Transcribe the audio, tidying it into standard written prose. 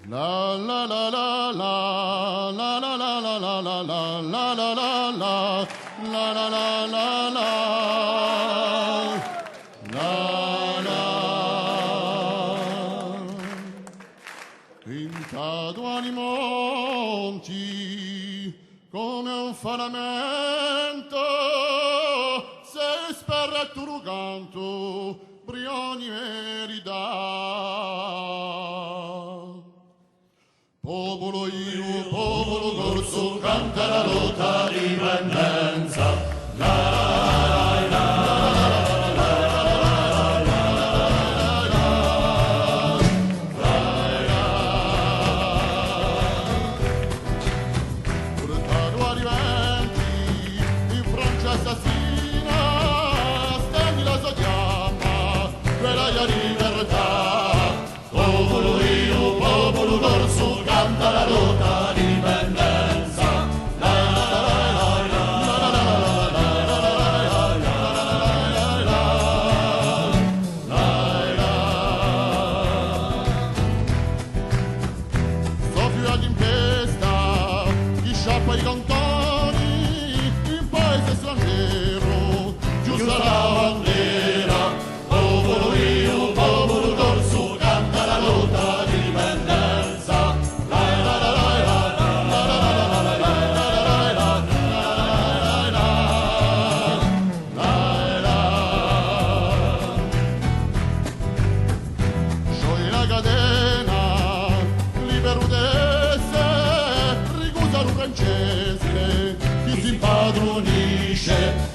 La la la la la la la la la la la la la la la la la la la la pintato ai monti come un faramento se sperra tu canto brioni merida popolo io popolo corso canta la lotta dipendenza i cantoni in paese straniero giusta la bandera popolo io popolo corso canta la lotta di dipendenza sciogli la catena libero francese, chi si impadronisce